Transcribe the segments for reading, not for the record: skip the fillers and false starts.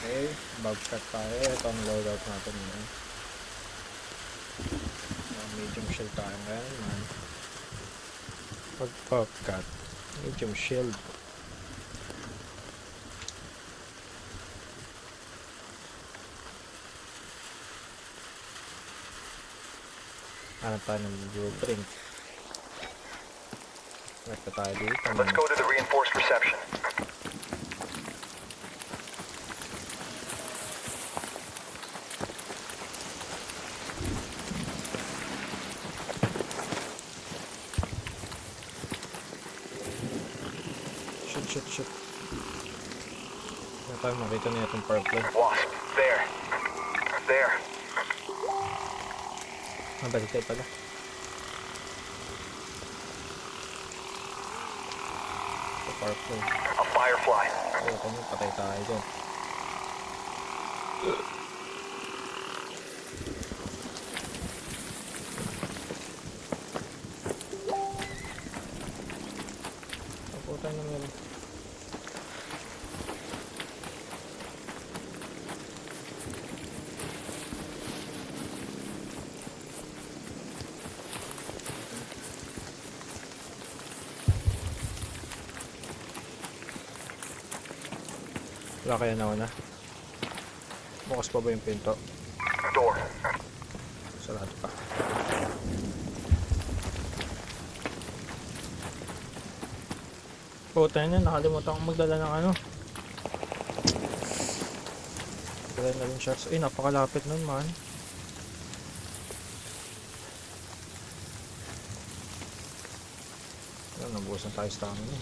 Okay, bobcat tayo. Ito ang loadout natin ngayon. Medium shield tayo ngayon, man. Pag bobcat, medium shield. Hanap tayo ng blueprint. Nakita tayo dito. Let's go to the reinforced reception. Shoot. Hindi tayo makita na itong purple. Wasp, there. There. Mabalik pala. Ito purple. A firefly. Ito kami, patay tayo dyan. Taputan na meron. Wala kaya nauna? Bukas pa ba yung pinto? Door. Sarado pa. Puta na, nakalimutan akong magdala ng ano. Dala na rin shots. Ay, napakalapit nun, man. Ayan, nabuhusan tayo stamina.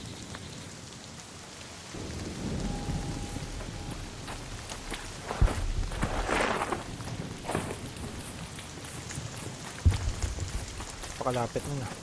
Napakalapit nun, ah.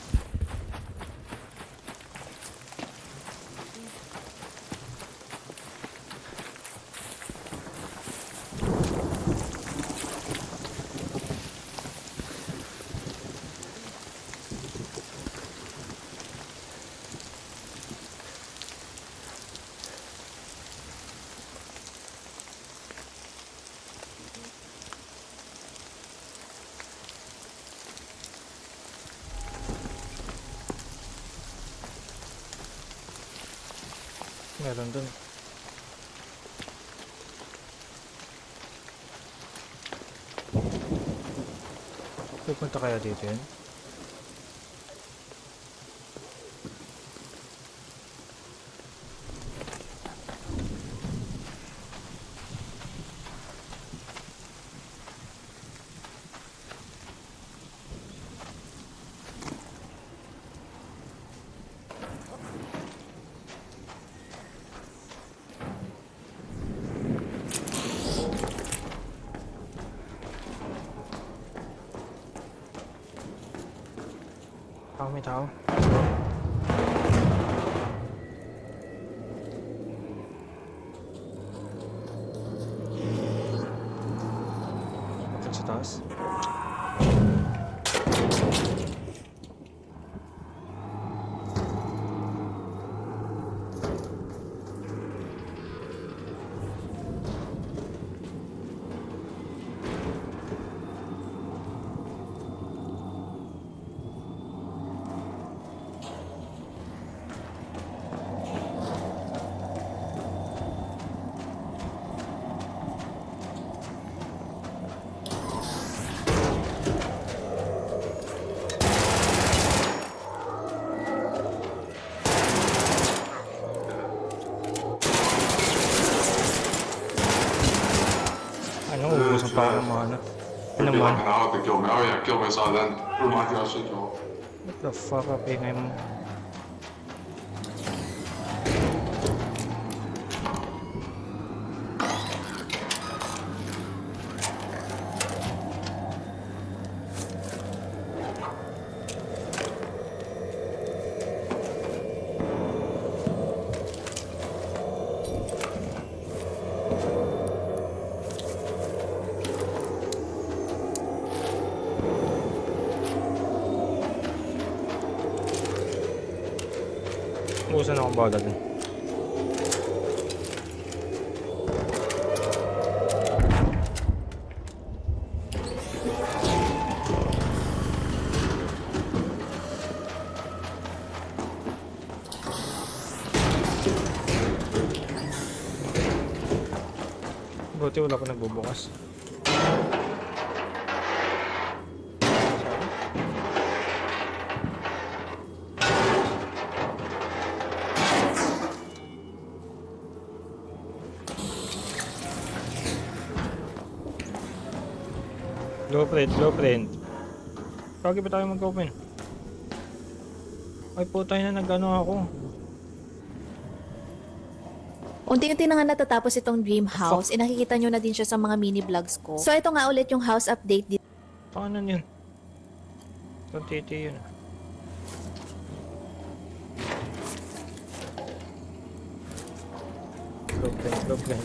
Meron dun. Pupunta kaya dito yun? May tao. Patag sa taas. Ubusan pa ako mga ano. Ano man? What the fuck, kapingay mo? Ubusan akong bala dun. Buti wala pa nagbubukas. Blueprint. Lagi ba tayo mag-open? Ay putay na nag-ano ako. Unti-unti na nga natatapos itong dream house. Nakikita nyo na din siya sa mga mini vlogs ko. So ito nga ulit yung house update dito. Paano yun? Itong titi yun.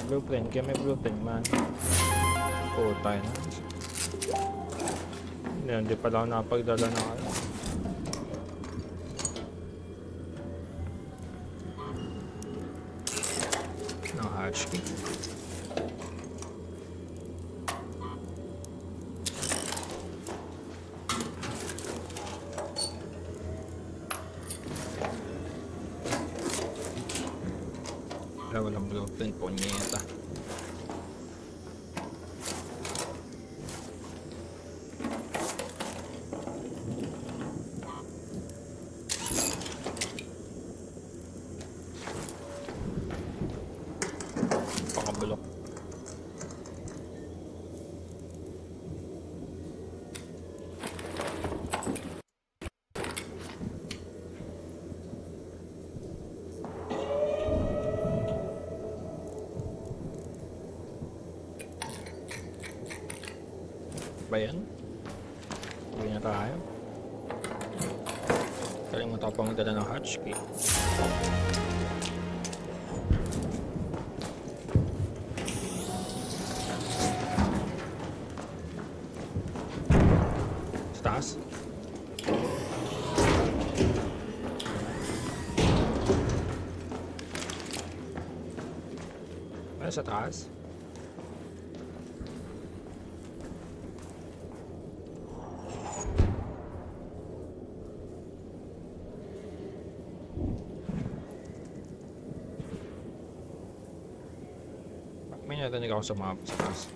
Blueprint. Give me blueprint, man. Putay na. Hindi pala ako napagdala ng ano. Ng hatchkey. Walang blueprint po niyeta. Pakabulok. Ba yan? Uwi na tayo. Kalimutan ko pang magdala ng hatchkey. Sa taas? Ano sa taas? May narinig ako sa mga sa taas.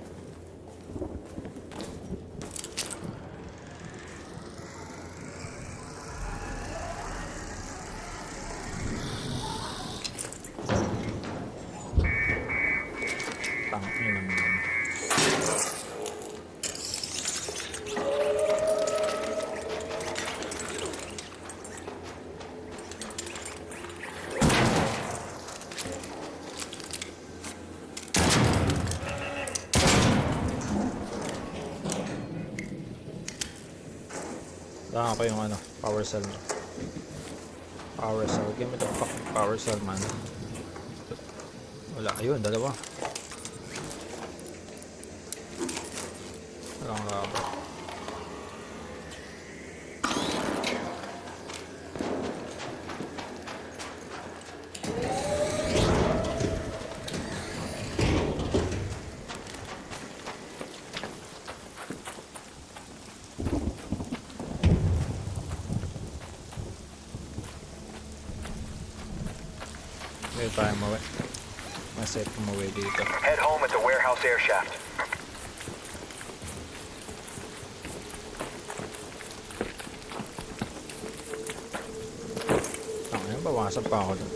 Tangak nyo naman yan. Daan ko yung ano, power cell mo. Power cell. Give me the fucking power cell, man. Wala. Ayun, dalawa. Walang rubber. Hindi tayo mawi. Maset kumawi dito. Head home at the warehouse air shaft. Ayun, bawasan pa ako dun.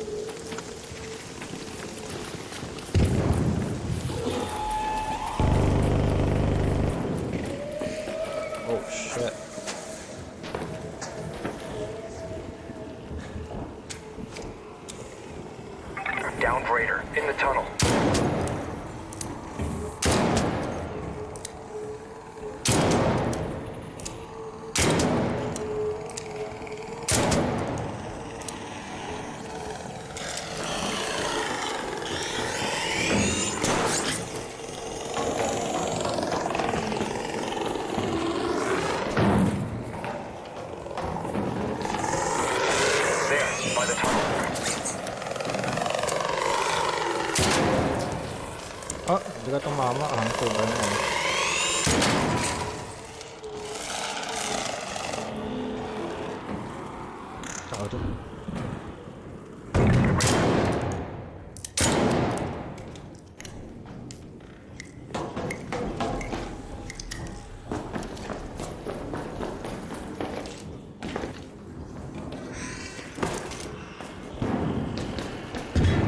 Oh shit. Downed Raider in the tunnel. There, by the tunnel. Oh, hindi ka tumama. Ang tuba na eh. Saka ito.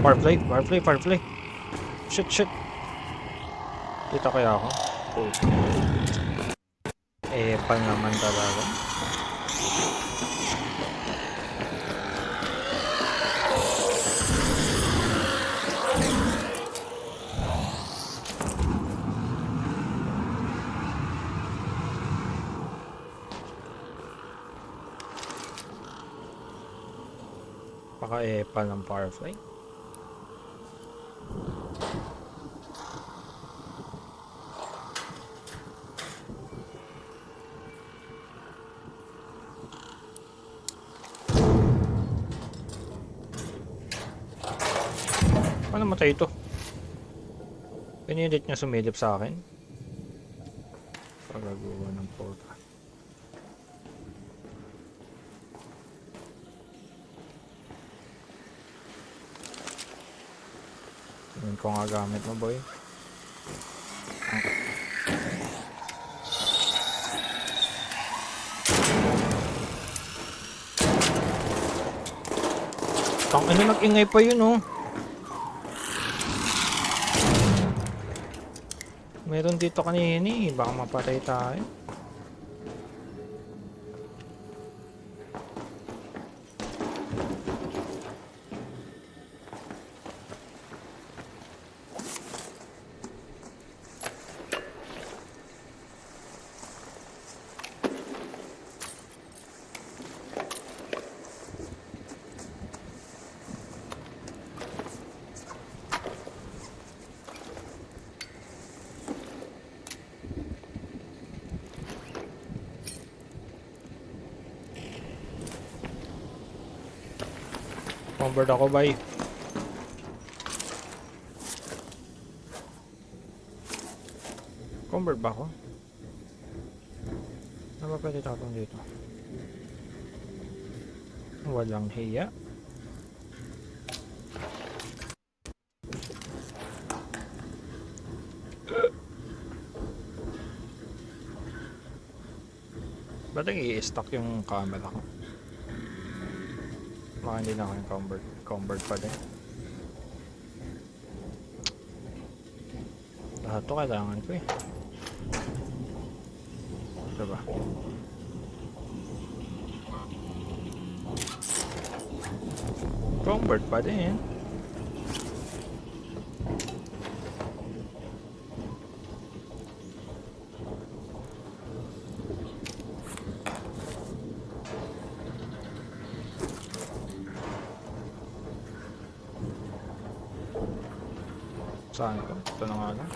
Firefly. Shit. Kita kaya ako? Oh. Pa naman talaga. Paka ng Firefly. Paano matay ito? Pinilit niya sumilip sa akin. Pagagawa ng porta. Yun ko nga gamit mo, boy. Ano nag-ingay pa yun, oh. Meron dito kanina eh. Baka mapatay tayo. Convert ako, bay. Convert ba ako? Ano ba pwede tapong dito? Walang hiya. Ba't i-stock yung camera ko? Baka hindi na ako yung convert pa din. Lahat to kailangan ko eh. Diba? Convert pa din. Saan ito? Ito na nga lang.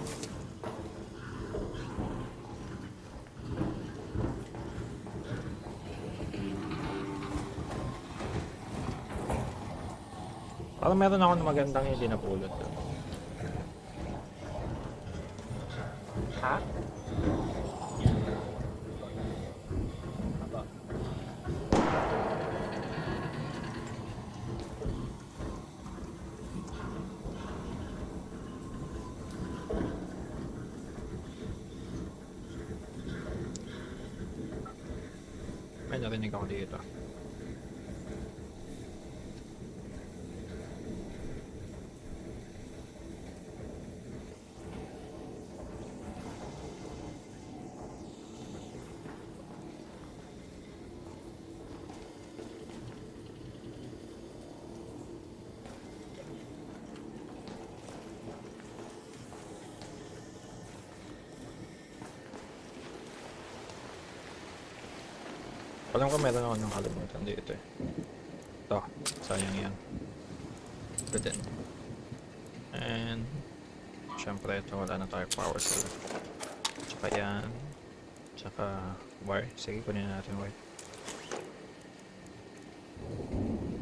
Parang meron ako na magandang hindi napulot doon. Ha? May narinig ako dito. Alam ko meron ako ng kalimutan dito eh. Ito, sayang yan. Ito din. And syempre ito wala na tayo power cell. Tsaka yan. Tsaka wire. Sige, kunin natin wire.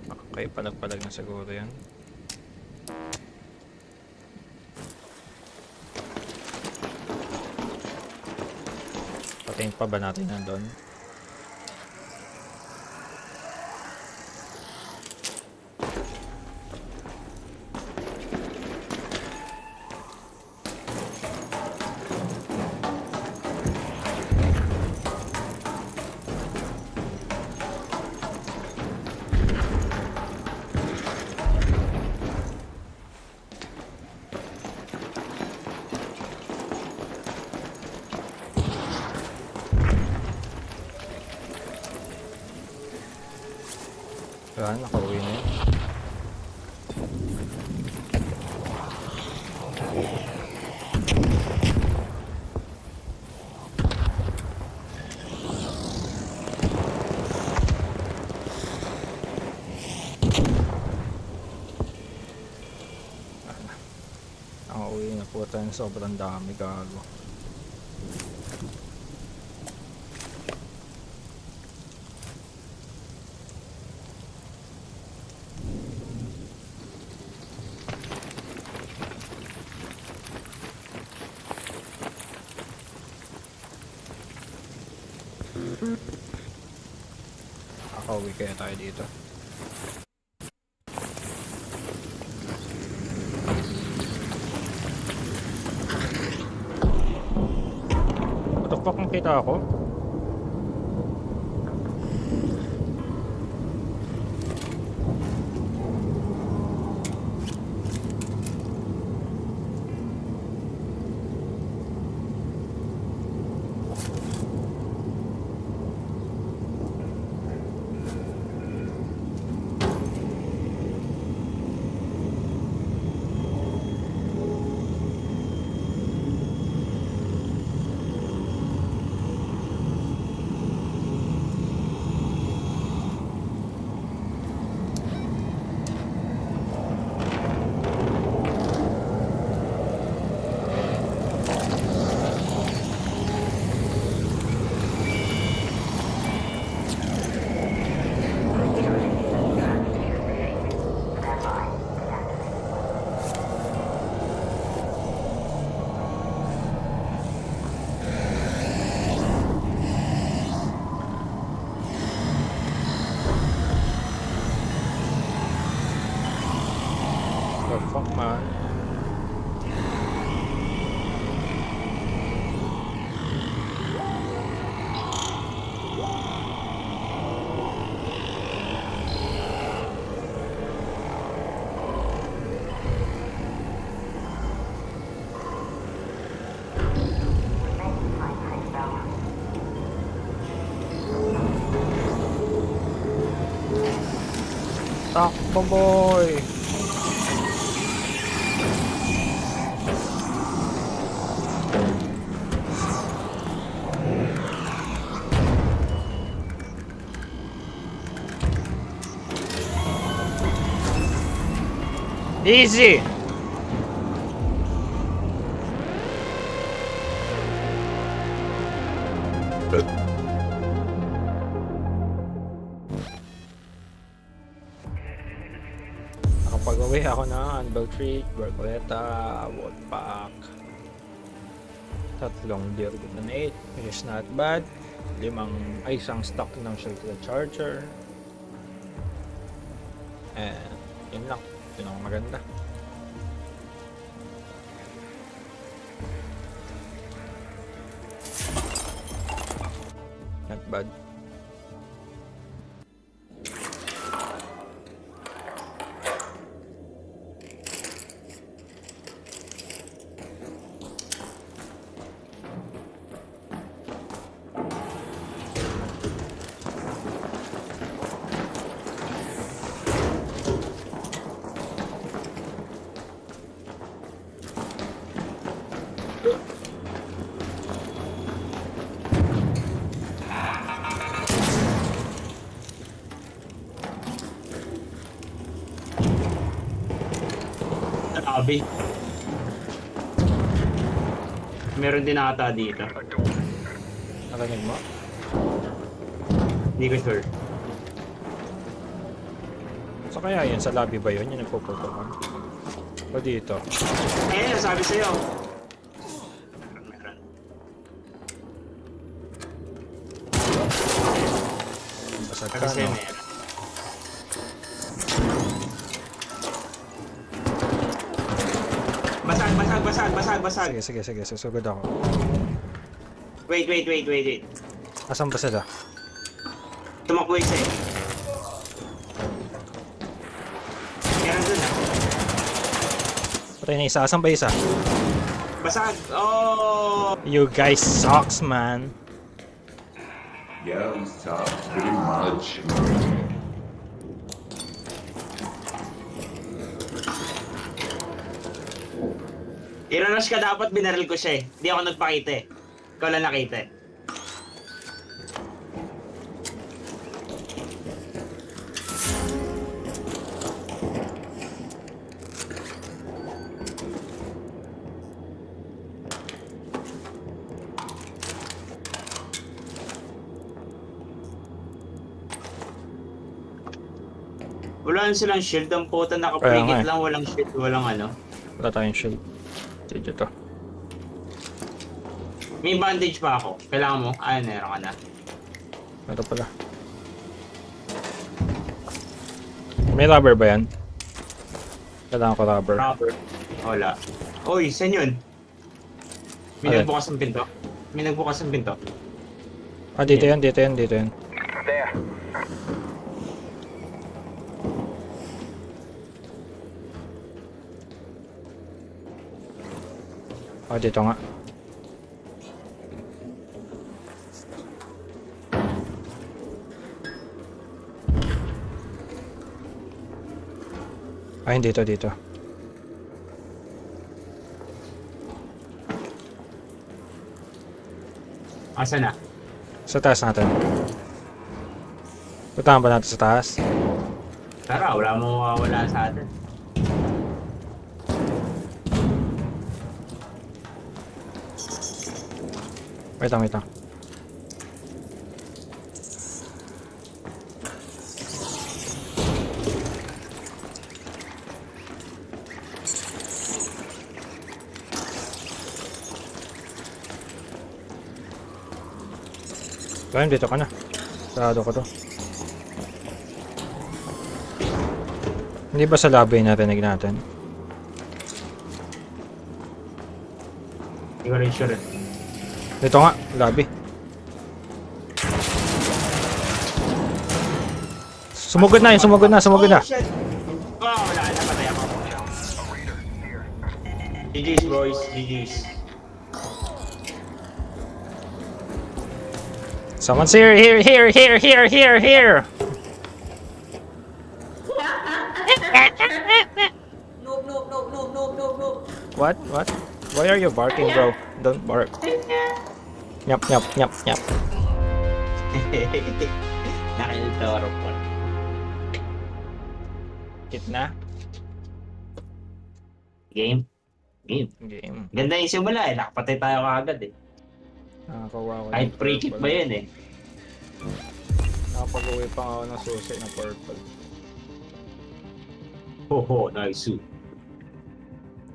Okay, palag-palag na siguro yan. Patayin pa ba natin nandun? Yan, nakauwi na yun. Nakauwi na po tayo, sobrang dami, gago. Nakauwi kaya tayo dito. What the fuck, nakita ako? The fuck, man? Takbo, boy! Easy! Nakapag-uwi ako ng Anvil Creek, Bercoleta, Woodpack. 3 deer grenade, which is not bad. 5 isang stock ng shelter charger. And yun lang. Yun ang maganda. Not bad. Grabe. Meron din ata dito. Narinig mo? Hindi ko sure. So kaya yun, sa lobby ba yun? Yung nagpuputukan? O dito? Eh, sabi sa'yo. Meron. Basag ka, Kasi no? meron. Basag. Sige, susugod ako. Wait. Asan ba sila? Tumakbo isa eh. Meron dun ah. Patay na isa. Asan ba isa? Basag! Oh! You guys sucks, man. Yeah, we suck pretty much. I-rush ka dapat, binaril ko siya eh. Hindi ako nagpakita eh. Ikaw lang nakita eh. Wala silang shield, ang puta Kaya nga nakaprigit eh. lang, walang shield, walang ano. Wala tayong shield. Sige to. May bandage pa ako. Kailangan mo? Ay, meron ka na. Ito pala. May rubber ba yan? Kailangan ko rubber. Rubber. Wala. Oy, saan yun? May Alin? nagbukas ng pinto? May nagbukas ng pinto? Ah, dito yan, dito yan, dito yan. There. Ah, dito nga. Ay, dito, dito. Asa na? Sa taas natin. Puntahan ba natin sa taas? Tara, wala mo mawawala sa atin. Wait lang, wait lang. Ryan, dito ka na. Sarado ko to. Hindi ba sa lobby narinig natin? Hindi ko rin sure eh. Dito nga, lobby. Sumugod na yun, sumugod na, sumugod na. Oh, shit! Oh, wala na, patay ako. GG's boys, GG's. Someone's here, here, here, here, here, here, here. Noob, noob, noob, noob, noob, noob, noob. What? What? Why are you barking, bro? Don't bark. Nyap, nyap, nyap, nyap. Nakilitoro po. Hit na. Game? Game. Game. Ganda yung simula eh, nakapatay tayo kaagad eh. Nakakawa ko. Kahit ng free kick purple. ba yun eh. Nakapag-uwi pa ako ng susi na purple. Hoho, nice.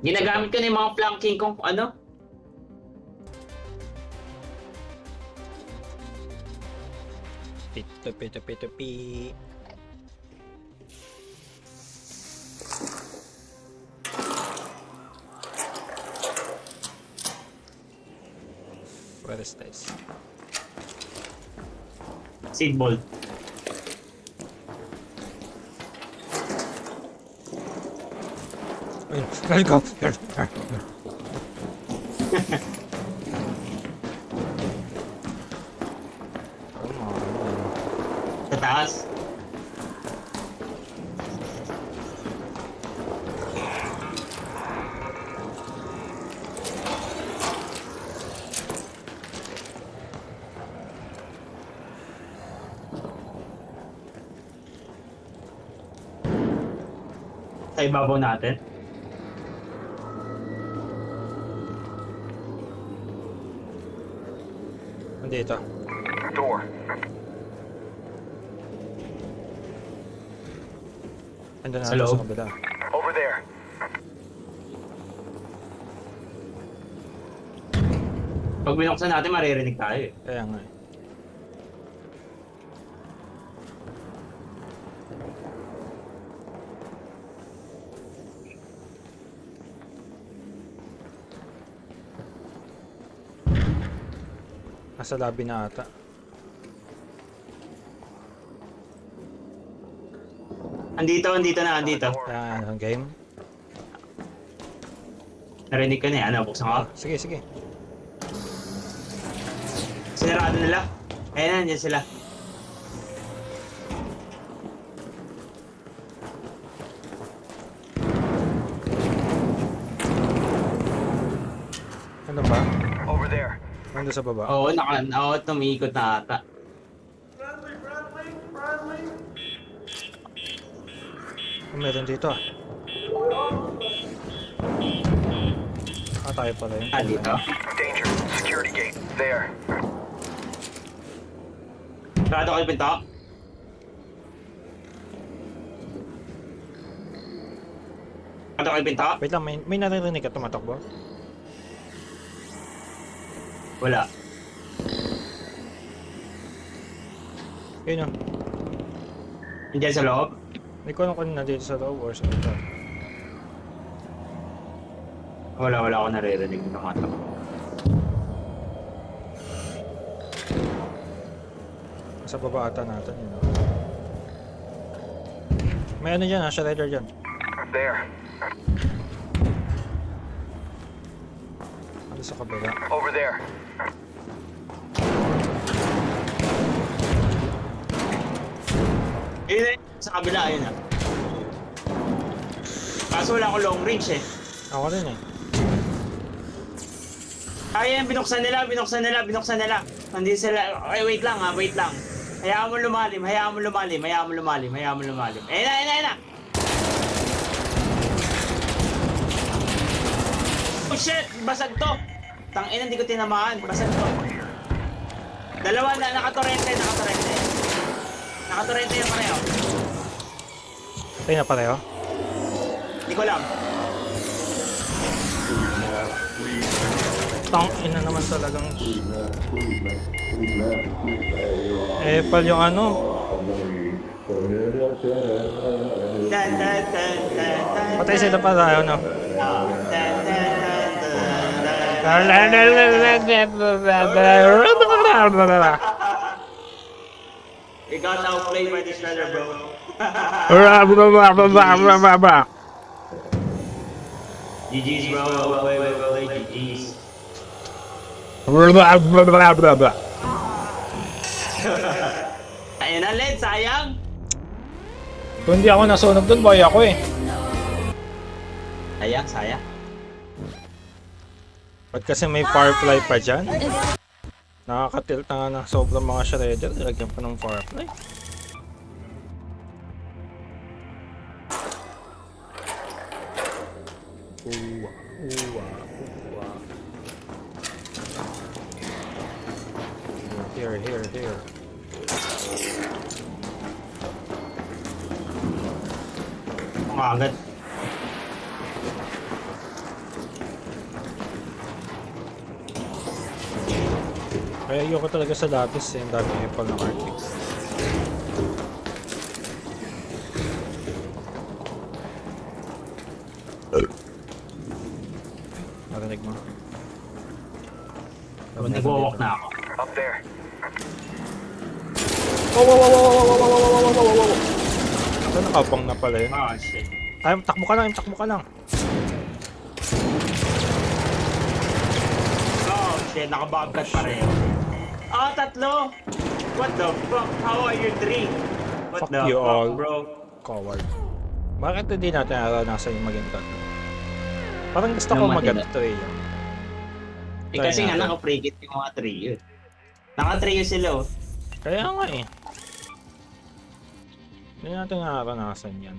Ginagamit ko na yung mga flanking kung ano. Pito, pito, pito, pi. Where is this? Seed ball. Let's go. Sa taas. Sa ibabaw natin. Dito. Door. Andun na Sa ako sa loob. kabila. Over there. Pag binuksan natin, maririnig tayo eh. Kaya nga eh. Nasa lobby na ata. Andito na, andito. Kaya ang game. Narinig ka na eh. Ano, buksan ko. Sige, sige. Sinarado nila. Ayan na, andyan sila. Ano ba? Over there. Nandun sa baba? Oo, tumiikot na ata. Oh, meron dito ah. Tayo pala yun. Dito. Danger. Security gate. There. Sarado ko yung pinto. Sarado ko yung pinto. Wait lang, may naririnig ka tumatakbo? Wala. Yun yun. Nandiyan sa loob. Hindi ko alam kung nandito sa loob or sa ito. Wala ako naririnig ng mata. Sa baba ata natin yun. May ano dyan ha, shredder dyan. There. Ano sa kabila? Over there. Ayun sa kabila, ayun ah. Kaso wala akong long range eh. Ako rin eh. Ayan, binuksan nila. Hindi sila, ay wait lang. Hayaan mo lumalim. Ayun na. Oh shit, basag to. Tangina, hindi ko tinamaan. Basag to. Dalawa na, nakatorente. Nakatorente yung pareho. Tayo na pareho? Hindi ko alam. Tang ina naman talagang... Pal yung ano. Patay sila pa tayo, no? You got outplayed by this shredder, bro. GG's, bro. Wait, GG's. Ayun na, Led, sayang. Kung hindi ako nasunog dun, boy ako eh. Sayang. Ba't kasi may firefly pa dyan? Nakakatilt na nga ng sobrang mga shredder. Lagyan pa ng firefly. Uwa. Here. Umagat. Kaya ayoko talaga sa lapis eh. Ang dami apple ng Arctic. Narinig mo? Nag-walk na ako. Up there. Ito nakapang na pala yun. Oh, shit. Ay, takbo ka lang. Oh, shit. Nakabagkat pareho. Tatlo! What the fuck? How are you three? What Fuck the you fuck, all. bro? Coward. Bakit hindi natin naranasan yung maging tatlo? Parang gusto ko Yung mag-get matino. 3 yun. Kasi Try nga natin. naka-frigate yung mga trio. Naka-trio sila oh. Kaya nga eh. Hindi natin naranasan yan.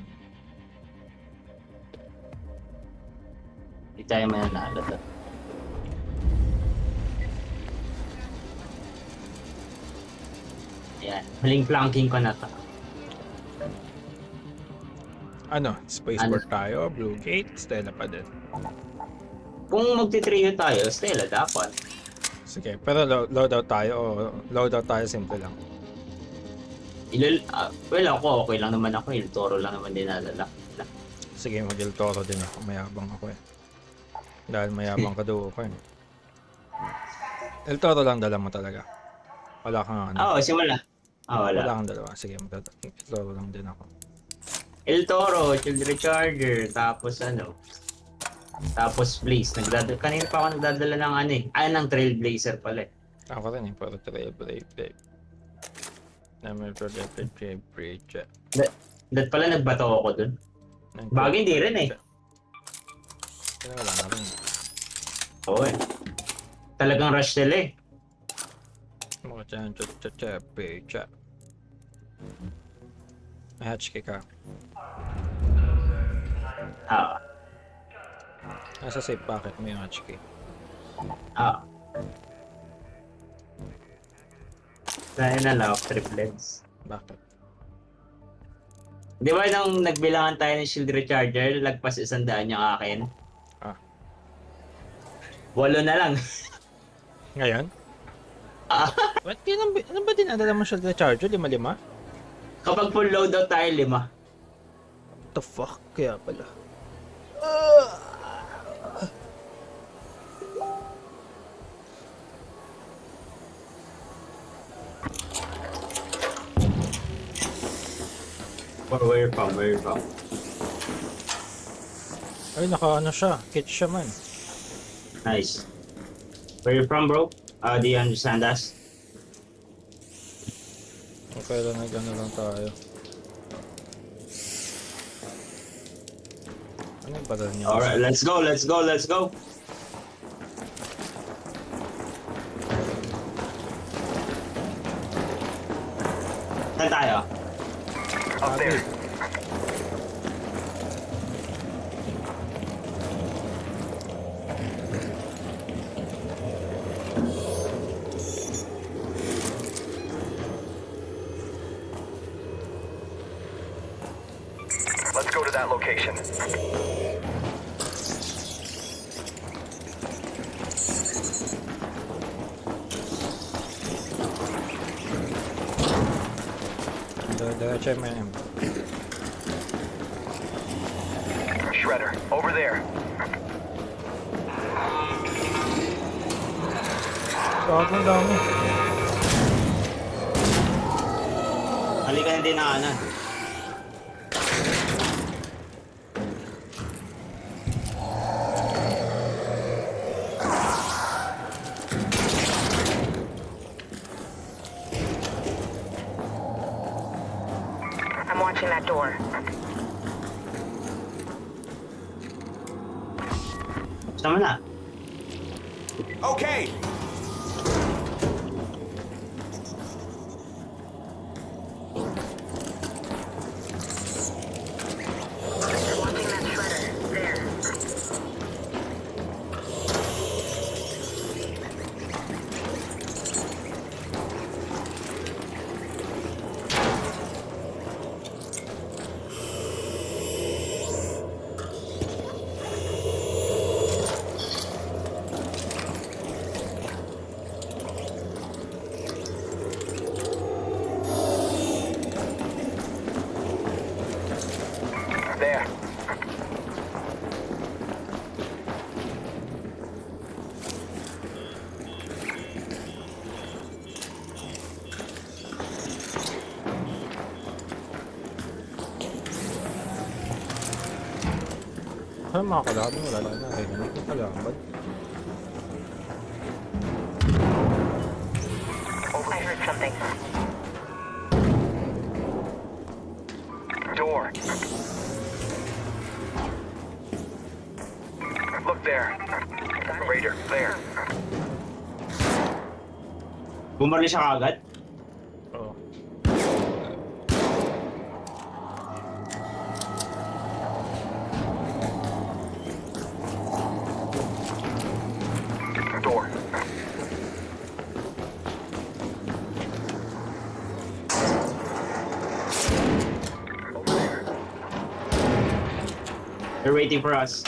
Hindi tayo mananalo to. Ayan. Huling planking ko na to. Ano? Spaceport tayo, Blue Gate, Stella pa din. Kung magti-trio tayo, Stella dapat. Sige, pero loadout tayo o loadout tayo simple lang. Well, ako okay lang naman ako. Il Toro lang naman dinadala. Sige, mag-El Toro din ako. Mayabang ako eh. Dahil mayabang kadugo ko eh. El Toro lang dala mo talaga. Wala kang ano. Oo, simula. Wala Wala. kang dalawa. Sige, El Toro lang din ako. El Toro, Children Charger, tapos ano. Tapos Blaze. Kanina pa ako nagdadala ng ano eh. Ng Trailblazer pala eh. Ako rin eh, pero Trailblazer. Namin protected Bridge. That pala nagbato ako dun. Bagay hindi rin eh. Wala na rin. Oo eh. Talagang rush sila eh. Mga dyan, chat. May hatchkey ka. Ah, Nasa safe pocket mo yung hatchkey. ah. Dahil na lang, triplets. Bakit? Di ba nung nagbilangan tayo ng shield recharger, lagpas 100 yung akin? Ah. 8 na lang. Ngayon? Ah. Ba't ano ba dinadala mo siya na charger? 5? Kapag full loadout tayo, 5. What the fuck? Kaya pala. Where from? Ay, naka-ano siya. Kit siya man. Nice. Where you from, bro? Do you understand us? Okay lang, nag-ano lang tayo. Ano yung badal niya? Alright, let's go. Saan tayo? Up there. Let's go to that location. Diretso mo yan. Shredder, over there. Gago ang dami. Halika na din na ano. I'm watching that door. Sama na. Okay. I'm watching that shredder. There. There. Ano mga kalaban? Wala lang na. Ay, ganun yung kalaban. I heard something. Door. Look there. Raider, there. Bumarli siya kagad. Oo. Door. Over there. They're waiting for us.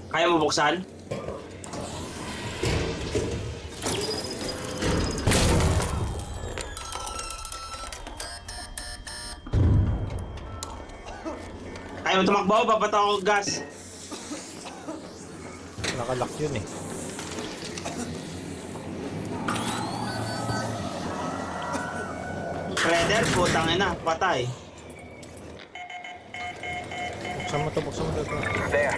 Kaya mo buksan? Kaya mo tumakbo? Papataw ako gas. Nakalock yun eh. Shredder, putang ina, patay. Buksan mo to. There.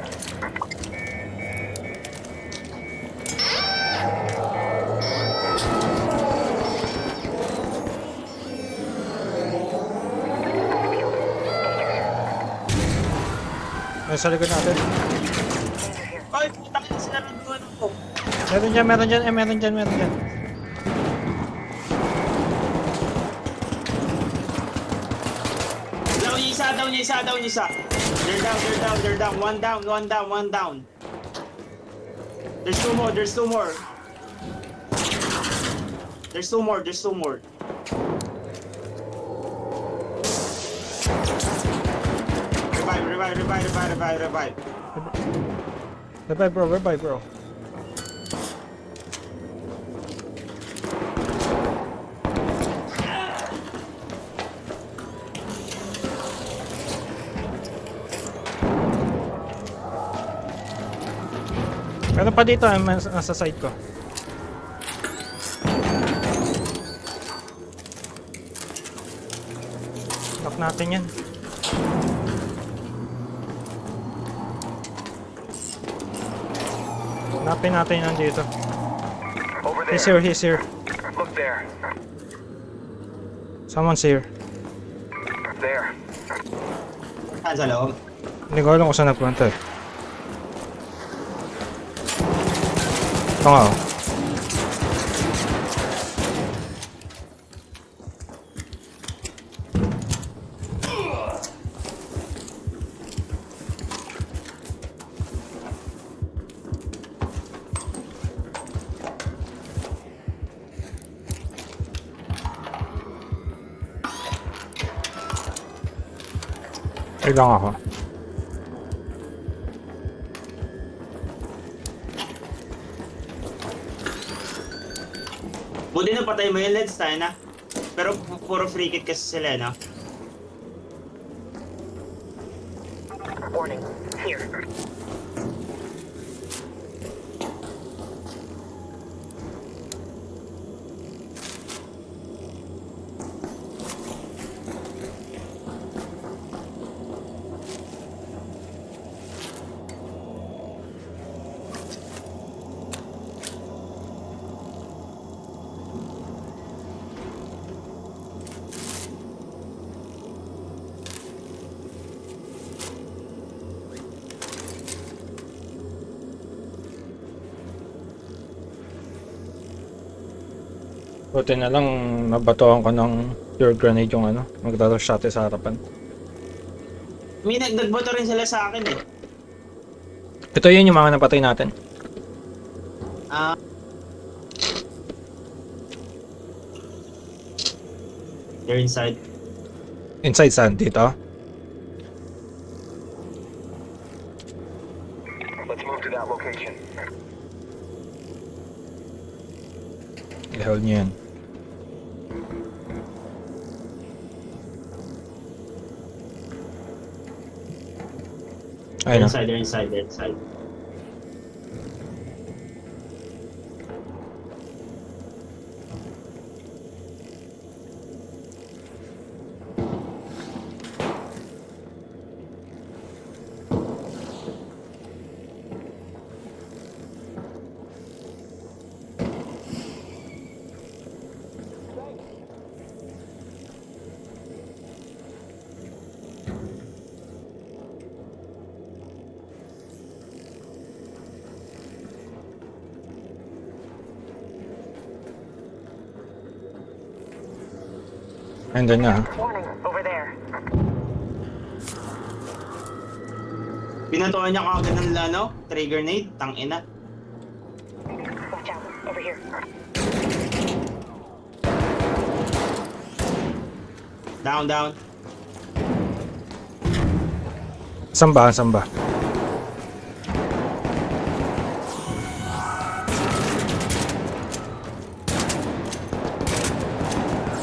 Ay, sa likod natin. Ay, putang ina sila ng duwan ko. Meron dyan, meron dyan. Meron dyan, meron dyan. Down yung isa, down yung isa, down yung isa. They're down, they're down, they're down. One down, one down, one down. There's two more, there's two more. There's two more, there's two more. Revive, revive, revive, revive, revive, revive. Revive, bro. Revive, bro. Meron pa dito, nasa side ko. Knock natin yan. Hanapin natin yan dito. Over He's there. here, he's here. Look there. Someone's here. There. Saan sa loob? Hindi ko alam kung saan nagpunta eh. Ito nga oh. Ay lang ako. Buti na patay mo yung lens tayo na. Pero puro free kick kasi sila, no? Warning. Here. Buti na lang nabatohan ko ng pure grenade yung ano, magdaro-shot sa harapan. May nagboto rin sila sa akin eh. Ito yun yung mga napatay natin. Ah, they're inside. Inside saan? Dito? Let's move to that location. I-hold nyo yan. They're Ayun na. inside, they're inside, they're inside. Andun na. Warning. Over there. Pinatuan niya kagad ng ano, trigger nade, tangina. Watch out. Over here. Down, down. Samba, samba.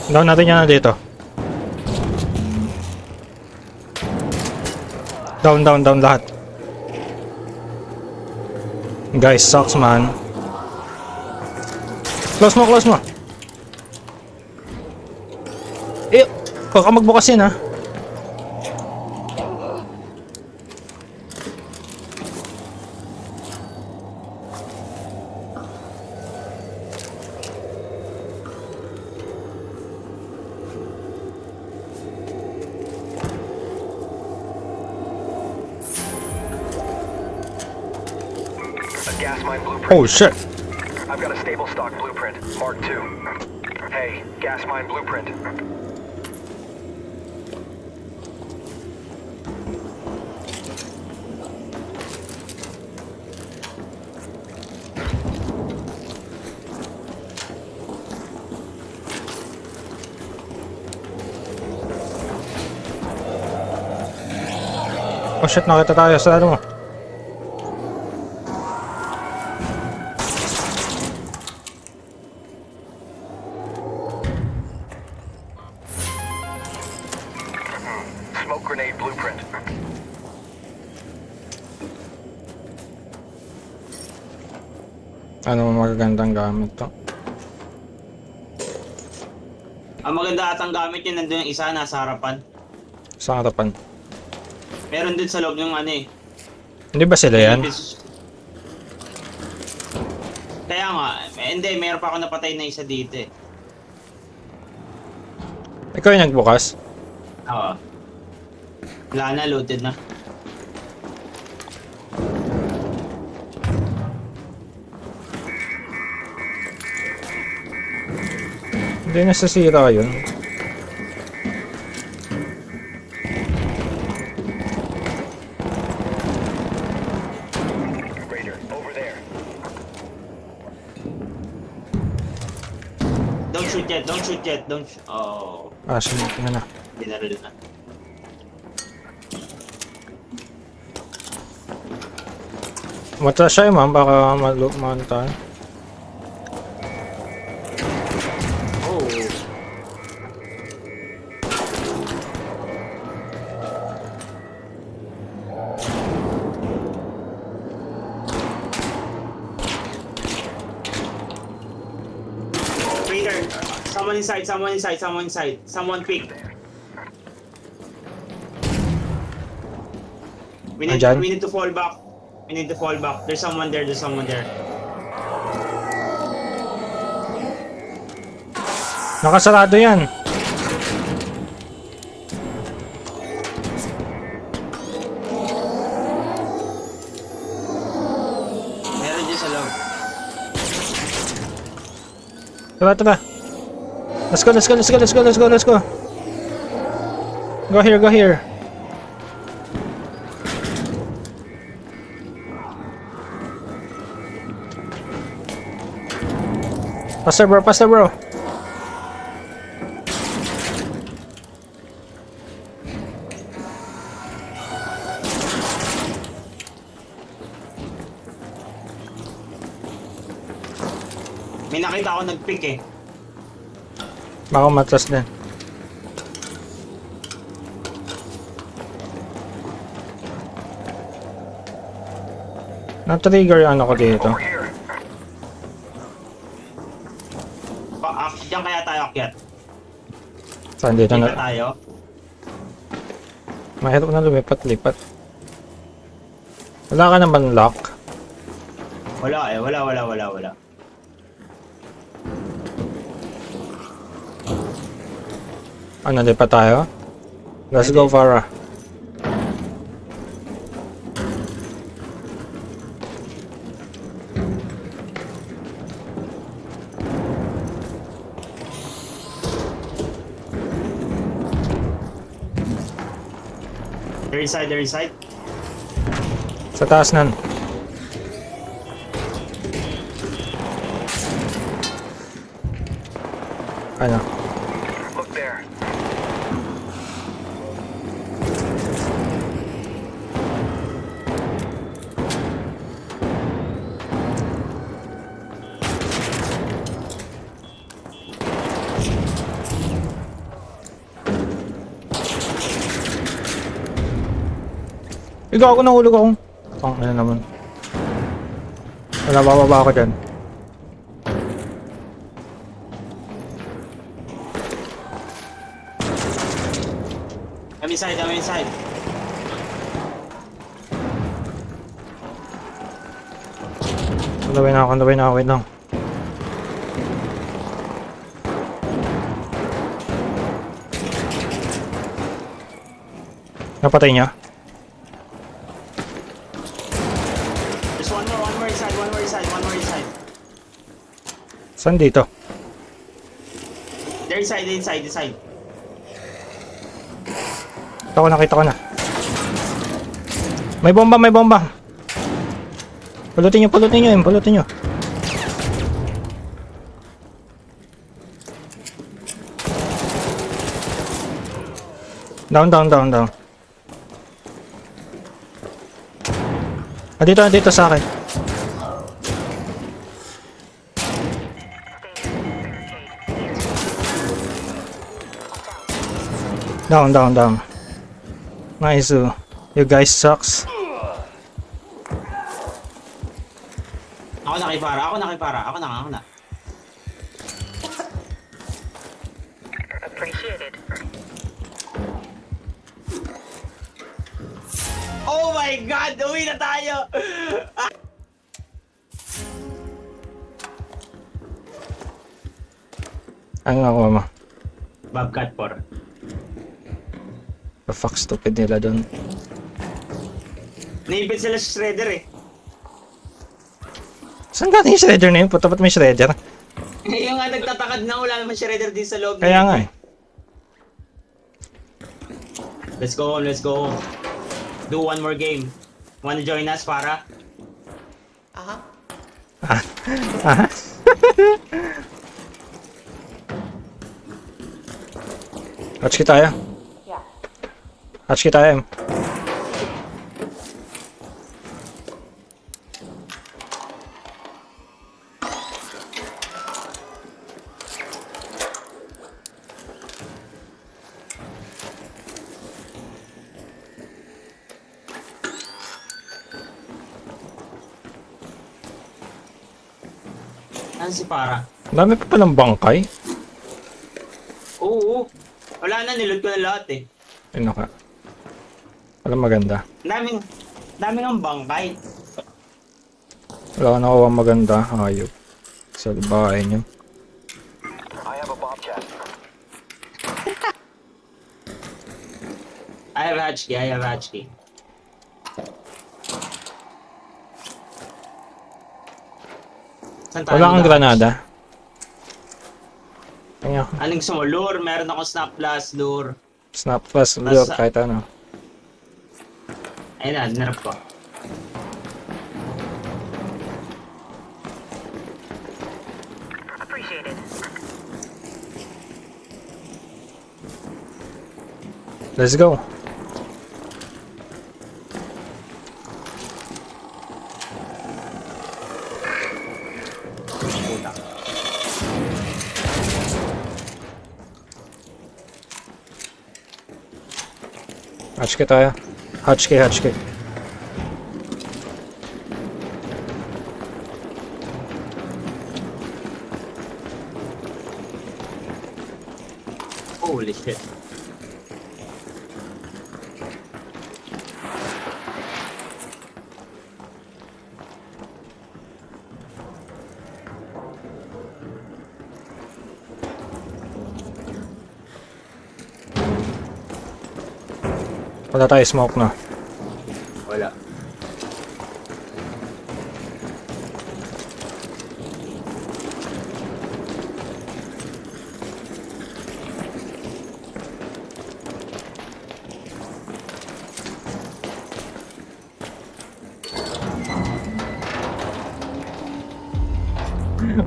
Down natin yan na dito. Down, down, down lahat. Guys, sucks man. Close mo, close mo. Eh, baka magbukas yun ha. Gas mine blueprint. Oh shit! I've got a stable stock blueprint. Mark II. Hey, gas mine blueprint. Oh shit, nakita tayo sa ano mo. Smoke grenade blueprint. Ano magagandang gamit to? Ang maganda atang gamit yun, nandun yung isa nasa harapan. Sa harapan. Meron din sa loob ng ano eh. Hindi ba sila yan? Kaya nga, hindi, meron pa ako napatay na isa dito eh. Ikaw yung nagbukas? Oo. Wala na, loaded na. Hindi nasasira yun. Raider, over there. Don't shoot yet, don't shoot yet, don't shoot. Oh, Ah, sige, tingnan na. binaril na. Matras siya ma'am, baka malumaan tayo. Oh. Raider, someone inside, someone inside, someone inside. Someone pick. Andyan? We need to fall back. We need to fall back. There's someone there, there's someone there. Nakasarado yan. Meron dyan sa loob. Tara, tara. Let's go, let's go, let's go, let's go, let's go, let's go. Go here, go here. Faster bro, faster bro. May nakita ako nag-pick eh. Baka matras din. Na-trigger yung ano ko dito. Over here. Diyan kaya tayo akyat. Saan dito Dito na? tayo. Mahirap na lumipat-lipat. Wala ka naman lock. Wala eh, wala. Ano, lipat tayo? Let's go, Farah. They're inside. Sa taas nan. Ano? Look there. Ikaw ako, nahulog ako. Ano naman. Wala, bababa ako dyan. I'm inside. Kandawin na ako, wait lang. Napatay niya? There's one more inside. Saan dito? There side, inside, inside. Nakita ko na. May bomba, may bomba. Pulutin nyo, pulutin nyo. Down. Dito sa akin. Down. Nice. You guys sucks. Ako na. Appreciated. Oh my God! Uwi na tayo! Ang ako mo. Bobcat 4. The fuck stupid nila dun. Naipit sila sa shredder eh. Saan galing yung shredder na yun? Puta ba't may shredder? Yung nga nagtatakad na wala naman shredder din sa loob. Kaya nga eh. Let's go home. Do one more game. Wanna join us, para? Aha. Hatch tayo. Yeah. Hatch tayo. Ano si para? Dami pa palang bangkay. Oo. Wala na, niload ko na lahat eh. Ano ka? Walang maganda. Daming ang bangkay. Wala ka nakuha maganda. Hayop. Sa bahay nyo. I have a Bobcat. I have hatch key. Saan tayo Wala kang mag-hatch? granada. Kanya. Anong gusto mo? Lure? Meron akong snap blast, lure. Snap fast. Lure. Kahit ano. Ayun na, dinarap ko. Appreciated. Let's go. Hatch tayo. Hatch key. Holy shit. Wala tayo smoke na. Wala.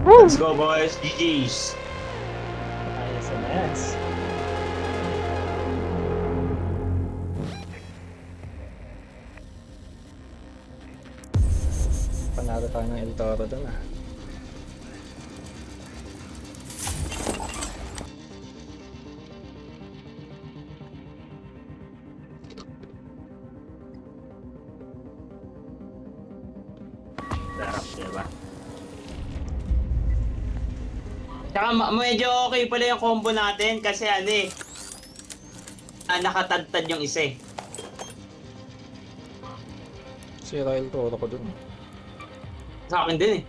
Let's go, boys. GG's. Nice. Panalo tayo ng El Toro doon ah. Sarap, diba? Tsaka medyo okay pala yung combo natin kasi ano eh. Nakatadtad yung isa eh. Sira El Toro ko doon. Sa akin din eh.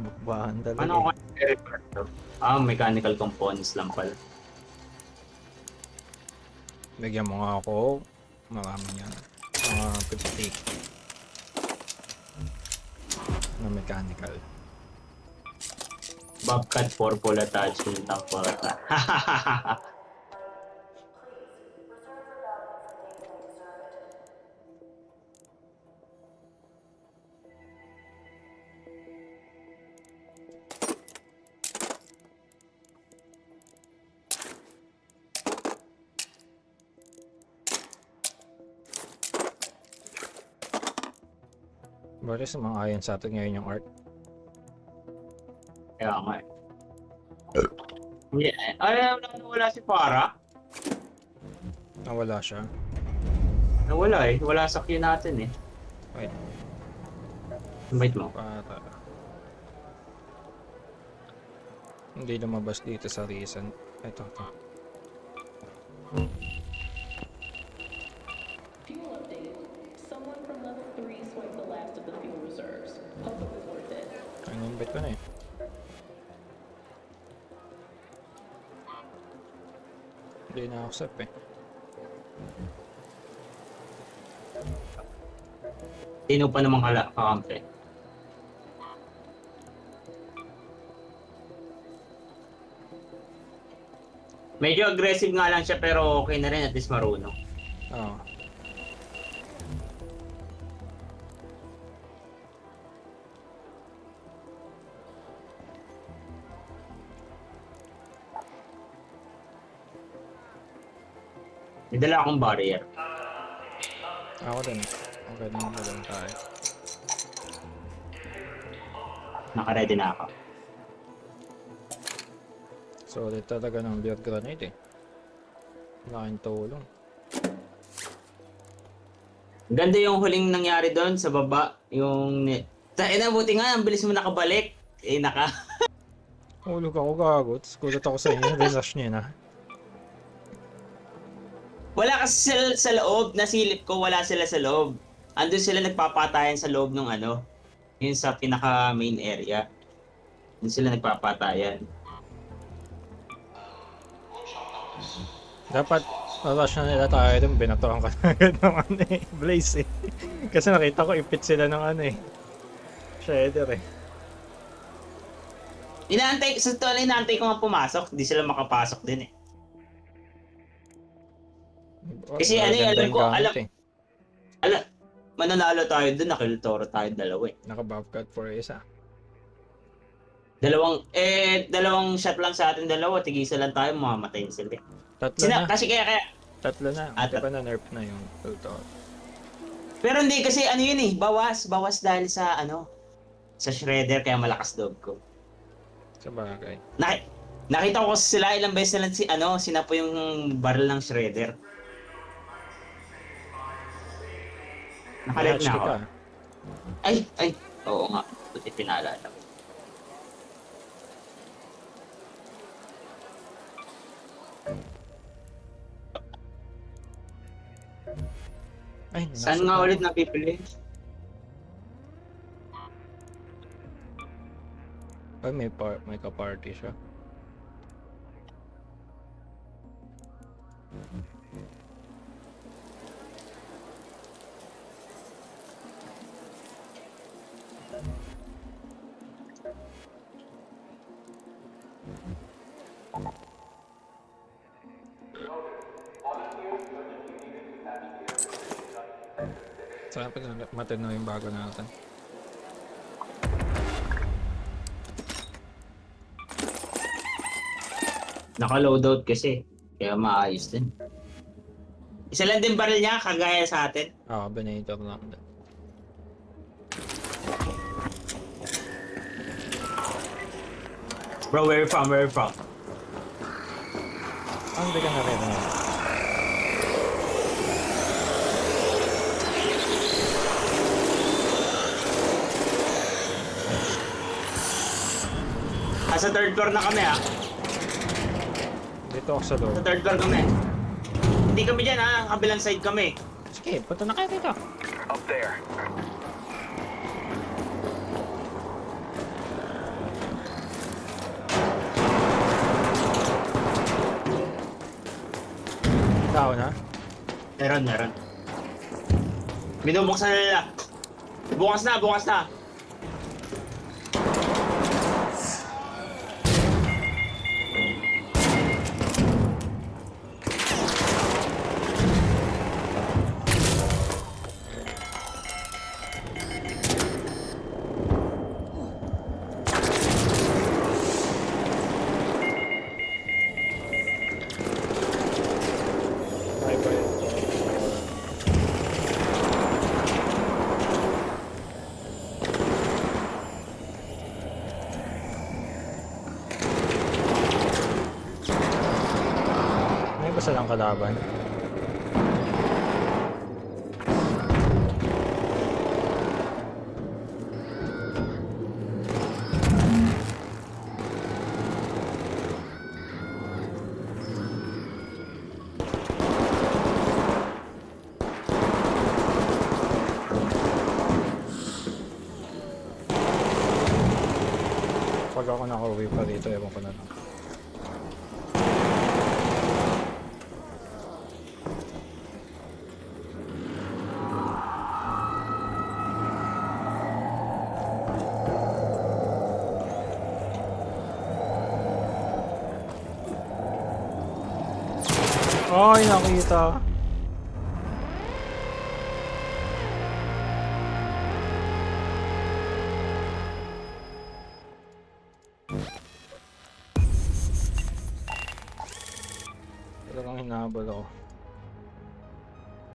Bukbahan talaga. Ano ako? Mechanical components lang pala. Bigyan mo nga ako. Marami yan. Mga 50. na mechanical. Bobcat purple attachment ang pata. Bali sa mga ayon sa atin ngayon yung art. Kaya nga eh. Ay, wala si Farah. Nawala siya. Nawala eh. Wala sa queue natin eh. Wait, Invite mo. para. Hindi lumabas dito sa recent. Ito. Fuel update. Someone from level 3 swiped the last of the fuel reserves. Hope it was worth it. Ang invite ko na eh. Hindi na-accept eh. Sino pa namang kakampi? Medyo aggressive nga lang siya pero okay na rin at least marunong. Oo. May dala akong barrier. Ako din. Okay din tayo. Naka-ready na ako. Solid talaga ng beer grenade eh. Laking tulong. Ganda yung huling nangyari doon sa baba. Yung... buti nga, ang bilis mo nakabalik. Hulog ako gago. Tapos gulat ako sa inyo. Resash niya na. Wala kasi sila sa loob. Nasilip ko, wala sila sa loob. Andun sila nagpapatayan sa loob ng ano. Yun sa pinaka main area. Doon sila nagpapatayan. Dapat rush na nila tayo dun. Binatuhan ka na agad ng ano eh. Blaze eh. Kasi nakita ko ipit sila ng ano eh. Shredder eh. Sa totoo inaantay ko nga pumasok. Hindi sila makapasok din eh. Kasi ano eh, Maganda alam yung ko, gamit eh. Mananalo tayo doon, nakil Toro tayo dalawa eh. Naka-bobcat for isa. Dalawang shot lang sa atin dalawa, tigisa lang tayo, mamamatay na sila. Tatlo na. Kasi kaya, Tatlo na. Ah, Di ba na nerf na yung Tultor? pero hindi kasi ano yun eh, bawas dahil sa sa shredder kaya malakas loob ko. Sa bagay. Nakita ko sila ilang beses na lang sinapo yung barrel ng shredder. Nakalit Hatch na ako. kita. Ay, oo nga, buti pinaalala ko. Ay, Saan nga ulit napipili? Ay, may ka-party siya. Sana pa matino yung bago natin. Naka-loadout kasi, kaya maayos din. Isa lang din barrel niya, kagaya sa atin. Oo, Venator lang. Bro, where you from? Hindi ka na rin. Sa third floor na kami Dito ako sa loob. Sa third floor kami. Hindi kami dyan kabilang side kami. Sige, punta na kayo dito. Up there. Tao na? Meron. Binubuksan na nila. Bukas na. pa silang kalaban. Pag ako nakauwi pa dito, ewan ko na lang. Ay, nakita. Talagang hinahabol ako.